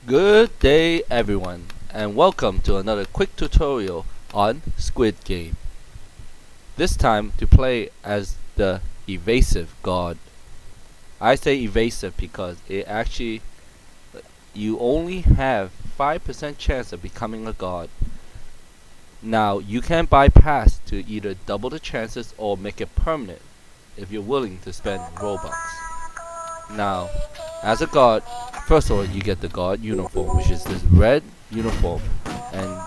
Good day everyone, and welcome to another quick tutorial on Squid Game. This time to play as the evasive god. I say evasive because you only have 5% chance of becoming a god. Now you can bypass to either double the chances or make it permanent if you're willing to spend Robux. Now, as a god, first of all you get the god uniform, which is this red uniform, and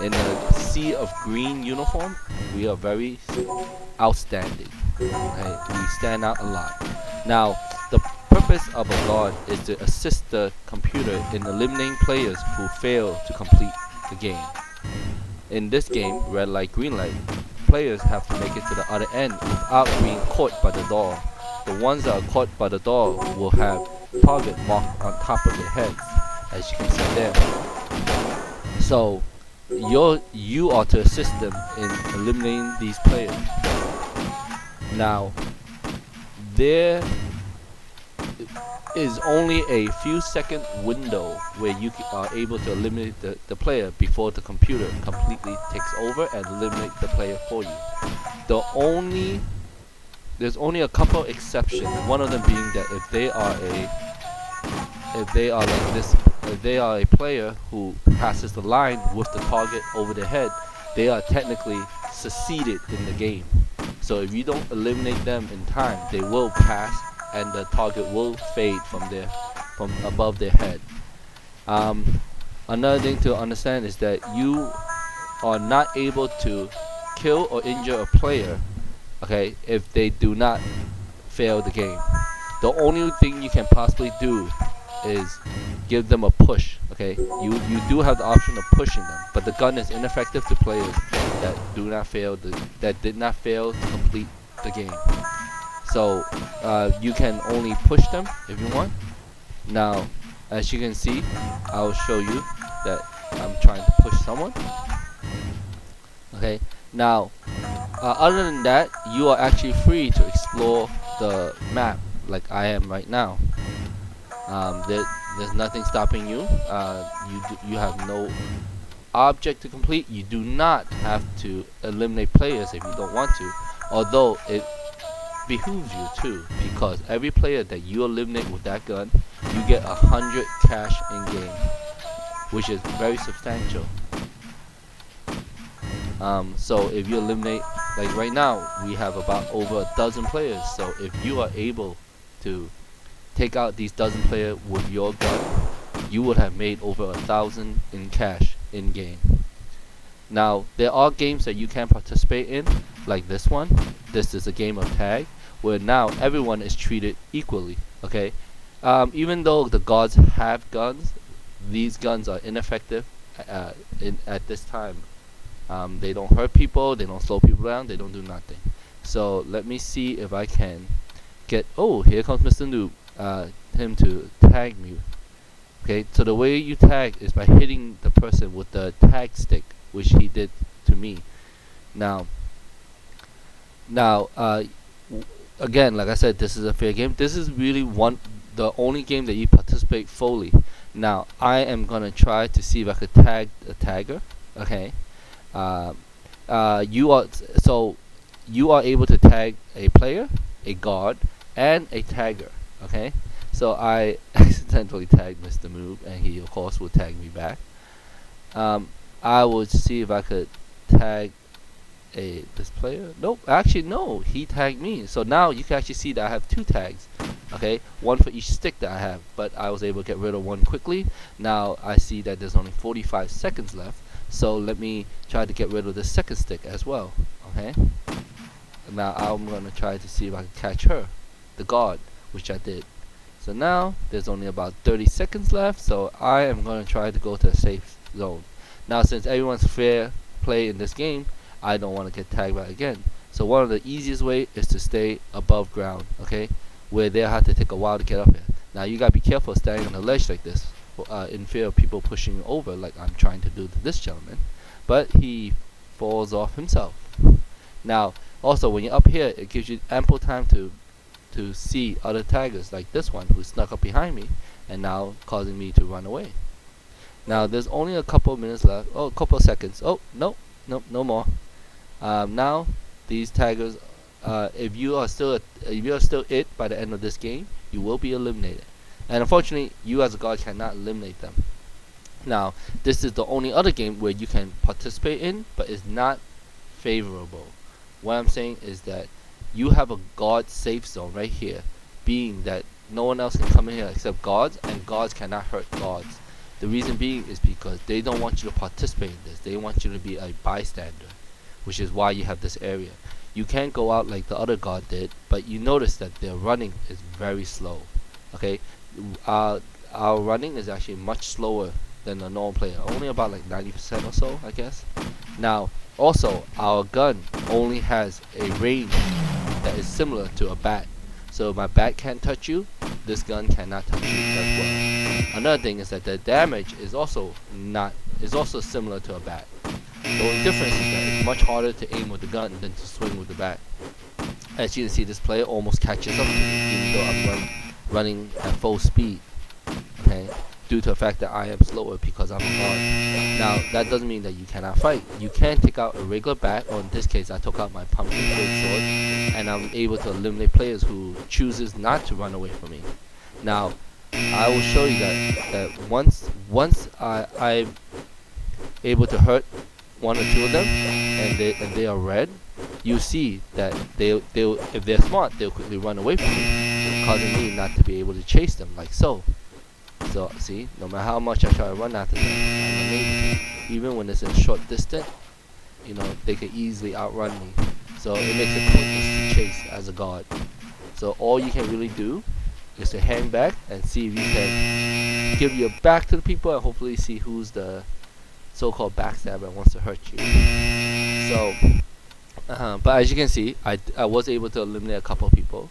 in a sea of green uniform, we are very outstanding. Okay? We stand out a lot. Now, the purpose of a god is to assist the computer in eliminating players who fail to complete the game. In this game, red light, green light, players have to make it to the other end without being caught by the door. The ones that are caught by the door will have target marked on top of their heads, as you can see there. So you are to assist them in eliminating these players. Now, there is only a few second window where you are able to eliminate the player before the computer completely takes over and eliminate the player for you. There's only a couple exceptions. One of them being that if they are like this, if they are a player who passes the line with the target over their head, they are technically succeeded in the game. So if you don't eliminate them in time, they will pass and the target will fade from above their head. Another thing to understand is that you are not able to kill or injure a player, okay, if they do not fail the game. The only thing you can possibly do is give them a push. Okay, you do have the option of pushing them, but the gun is ineffective to players that did not fail to complete the game. So you can only push them if you want. Now, as you can see, I will show you that I'm trying to push someone. Okay, now other than that, you are actually free to explore the map like I am right now. There's nothing stopping you. You have no object to complete. You do not have to eliminate players if you don't want to, although it behooves you to, because every player that you eliminate with that gun, you get 100 cash in game, which is very substantial. So if you eliminate, like right now, we have about over a dozen players. So if you are able to take out these dozen players with your gun, you would have made over 1,000 in cash in game. Now, there are games that you can participate in, like this one. This is a game of tag, where now everyone is treated equally. Okay, even though the gods have guns, these guns are ineffective at this time. They don't hurt people, they don't slow people down, they don't do nothing. So let me see if I can get. Oh, here comes Mr. Noob. Him to tag me. Okay, so the way you tag is by hitting the person with the tag stick, which he did to me. Now, again, like I said, this is a fair game. This is really the only game that you participate fully. Now, I am gonna try to see if I could tag a tagger. Okay, you are able to tag a player, a guard, and a tagger. Okay, so I accidentally tagged Mr. Move, and he of course will tag me back. I will see if I could tag this player. Nope, actually no, he tagged me. So now you can actually see that I have two tags. Okay, one for each stick that I have, but I was able to get rid of one quickly. Now I see that there's only 45 seconds left, so let me try to get rid of the second stick as well. Okay, now I'm gonna try to see if I can catch her, the guard, which I did. So now there's only about 30 seconds left, so I am going to try to go to a safe zone. Now, since everyone's fair play in this game, I don't want to get tagged back again. So one of the easiest way is to stay above ground, okay, where they'll have to take a while to get up here. Now you gotta be careful standing on a ledge like this, in fear of people pushing you over, like I'm trying to do to this gentleman. But he falls off himself. Now, also when you're up here, it gives you ample time to see other taggers like this one who snuck up behind me, and now causing me to run away. Now there's only a couple of minutes left. Oh, a couple of seconds. Oh, no more. Now these taggers, if you are still it by the end of this game, you will be eliminated. And unfortunately, you as a god cannot eliminate them. Now, this is the only other game where you can participate in, but it's not favorable. What I'm saying is that you have a god safe zone right here, being that no one else can come in here except gods, and gods cannot hurt gods. The reason being is because they don't want you to participate in this. They want you to be a bystander, which is why you have this area. You can't go out like the other god did, but you notice that their running is very slow. Okay, our running is actually much slower than a normal player, only about like 90% or so, I guess. Now, also, our gun only has a range that is similar to a bat. So my bat can't touch you, this gun cannot touch you as well. Another thing is that the damage is also similar to a bat. The only difference is that it's much harder to aim with the gun than to swing with the bat. As you can see, this player almost catches up to me, even though I'm running at full speed. Okay, due to the fact that I am slower because I'm a god. Now, that doesn't mean that you cannot fight. You can take out a regular bat, or in this case, I took out my pumpkin great sword, and I'm able to eliminate players who chooses not to run away from me. Now, I will show you that once I'm able to hurt one or two of them, and they are red, you see that if they're smart, they'll quickly run away from me, causing me not to be able to chase them like so. So see, no matter how much I try to run after them, I'm unable to. Even when it's in short distance, they can easily outrun me. So it makes it pointless to chase as a god. So all you can really do is to hang back and see if you can give your back to the people and hopefully see who's the so-called backstabber and wants to hurt you. So, but as you can see, I was able to eliminate a couple of people.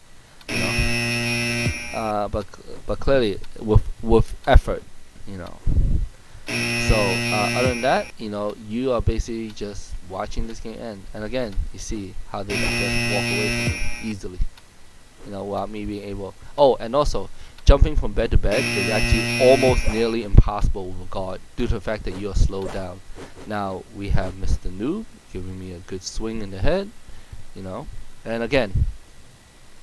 But clearly with effort, So other than that, you are basically just watching this game end. And again, you see how they can just walk away from me easily, without me being able. Oh, and also jumping from bed to bed is actually almost nearly impossible with a god due to the fact that you are slowed down. Now we have Mr. Noob giving me a good swing in the head, And again,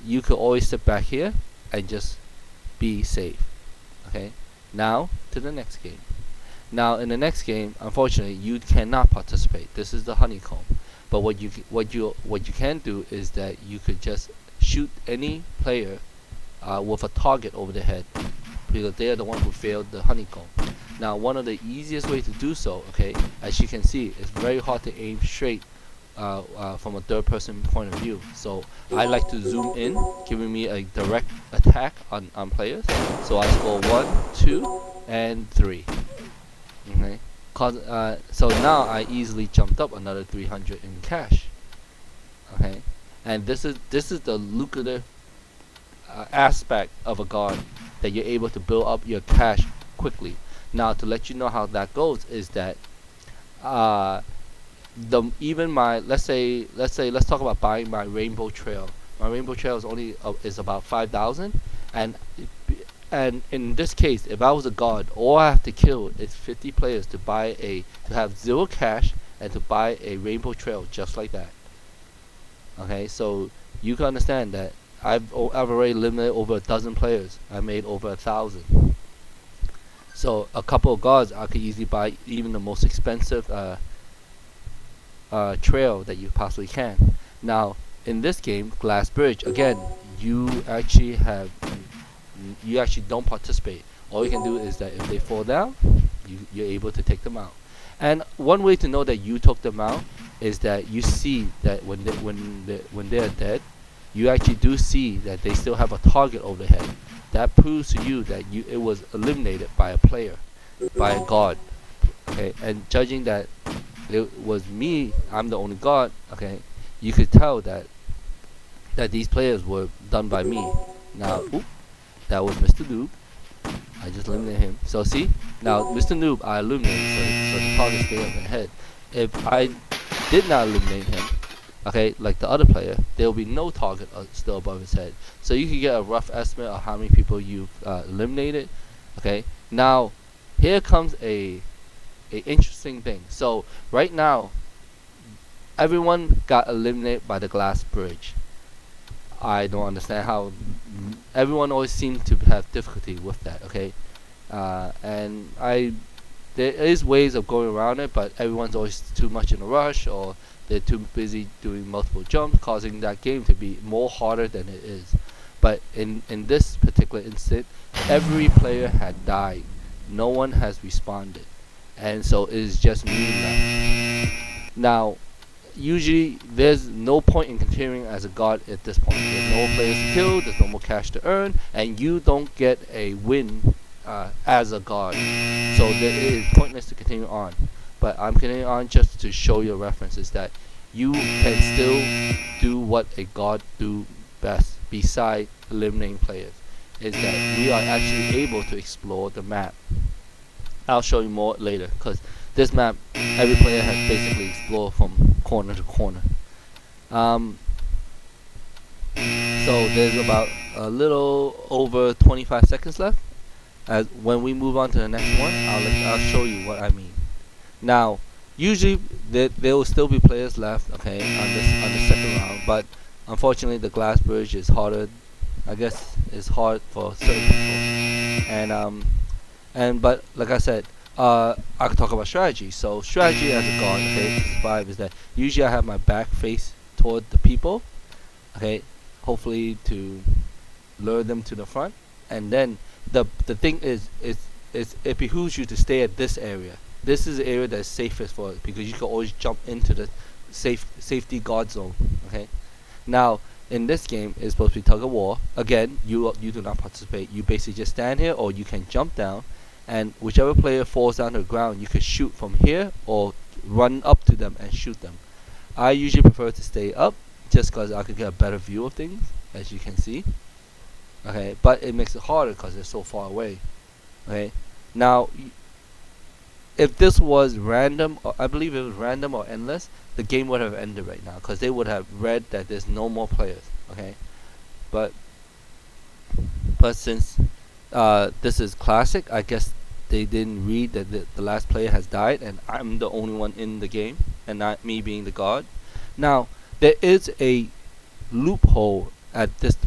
you could always sit back here and just be safe. Okay. Now to the next game. Now in the next game, unfortunately, you cannot participate. This is the honeycomb. But what you can do is that you could just shoot any player with a target over the head, because they are the one who failed the honeycomb. Now, one of the easiest ways to do so, okay, as you can see, it's very hard to aim straight from a third-person point of view. So I like to zoom in, giving me a direct attack on players. So I score 1, 2, and 3. Okay. So now I easily jumped up another 300 in cash. Okay, and this is the lucrative aspect of a god, that you're able to build up your cash quickly. Now, to let you know how that goes is that let's talk about buying my rainbow trail. My rainbow trail is about 5,000, and in this case, if I was a god, all I have to kill is 50 players to have 0 cash and to buy a rainbow trail just like that. Okay, so you can understand that I've already eliminated over 1,000 players. I made over 1,000. So a couple of gods, I could easily buy even the most expensive trail that you possibly can. Now in this game, Glass Bridge, again, you actually don't participate. All you can do is that if they fall down, you're able to take them out. And one way to know that you took them out is that you see that when they are dead, you actually do see that they still have a target over their head. That proves to you that it was eliminated by a player, by a god. Okay, and judging that it was me, I'm the only god. Okay, you could tell that these players were done by me. Now, that was Mr. Noob. I just eliminated him. So see, now Mr. Noob I eliminated, so the target stayed on their head. If I did not eliminate him, okay, like the other player, there will be no target still above his head. So you can get a rough estimate of how many people you've eliminated Okay, now here comes a interesting thing. So right now, everyone got eliminated by the glass bridge. I don't understand how everyone always seems to have difficulty with that. Okay, and there is ways of going around it, but everyone's always too much in a rush, or they're too busy doing multiple jumps, causing that game to be more harder than it is. But in this particular instance, every player had died. No one has responded, and so it is just me left. Now, usually there's no point in continuing as a god at this point. There's no more players to kill, there's no more cash to earn, and you don't get a win as a god. So it is pointless to continue on. But I'm continuing on just to show you references that you can still do what a god do best beside eliminating players. Is that we are actually able to explore the map. I'll show you more later, because this map, every player has basically explored from corner to corner. Um, so there's about a little over 25 seconds left. As when we move on to the next one, I'll show you what I mean. Now, usually there will still be players left, okay, on the second round, but unfortunately the glass bridge is harder. I guess it's hard for certain people, but like I said, I could talk about strategy. So strategy as a god, okay, to survive is that usually I have my back face toward the people, okay, hopefully to lure them to the front, and then the thing is it behooves you to stay at this area. This is the area that's safest for it, because you can always jump into the safety guard zone. Okay, now in this game it's supposed to be tug of war. Again, you do not participate. You basically just stand here, or you can jump down, and whichever player falls down to the ground, you can shoot from here or run up to them and shoot them. I usually prefer to stay up, just because I could get a better view of things, as you can see. Okay, but it makes it harder because they're so far away. Okay, now if this was random, or I believe it was random or endless, the game would have ended right now, because they would have read that there's no more players. Okay, but since this is classic, I guess they didn't read that the last player has died, and I'm the only one in the game, and not me being the god. Now there is a loophole at this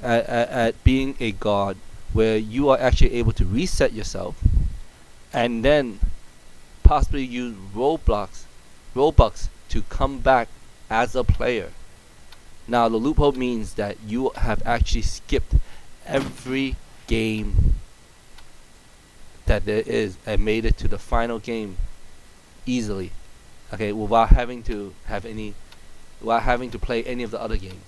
at being a god, where you are actually able to reset yourself, and then possibly use Robux to come back as a player. Now the loophole means that you have actually skipped every game that there is and made it to the final game easily. Okay, without having to play any of the other games.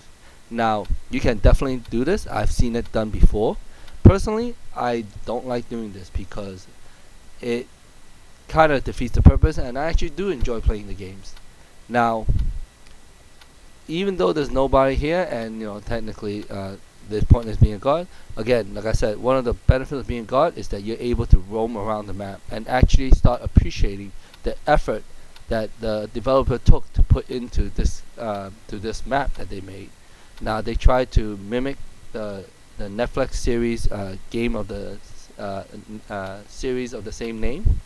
Now you can definitely do this. I've seen it done before. Personally, I don't like doing this because it kind of defeats the purpose, and I actually do enjoy playing the games. Now, even though there's nobody here, and technically there's pointless being a god, again, like I said, one of the benefits of being a god is that you're able to roam around the map and actually start appreciating the effort that the developer took to put into this map that they made. Now they tried to mimic the Netflix series game of the series of the same name,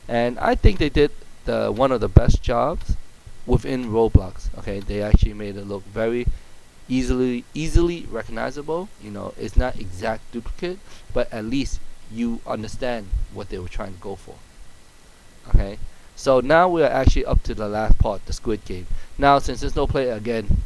and I think they did one of the best jobs within Roblox. Okay, they actually made it look very easily recognizable. It's not exact duplicate, but at least you understand what they were trying to go for. Okay, so now we are actually up to the last part, the Squid Game. Now, since there's no player again,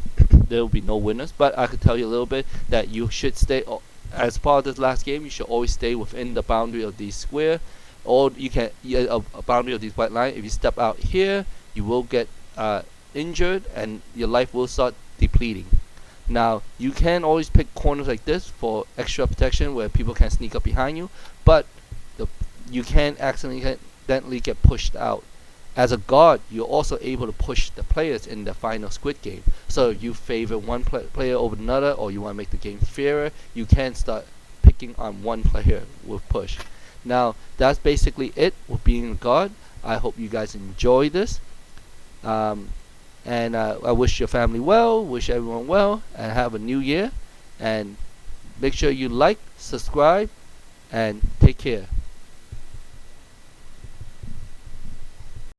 there will be no winners, but I could tell you a little bit that you should stay as part of this last game. You should always stay within the boundary of these square, or you can a boundary of these white line. If you step out here, you will get injured and your life will start depleting. Now you can always pick corners like this for extra protection, where people can sneak up behind you, but you can accidentally get pushed out. As a god, you're also able to push the players in the final Squid Game. So if you favor one player over another, or you want to make the game fairer, you can start picking on one player with push. Now that's basically it with being a god. I hope you guys enjoy this, and I wish your family well, wish everyone well, and have a new year. And make sure you like, subscribe, and take care.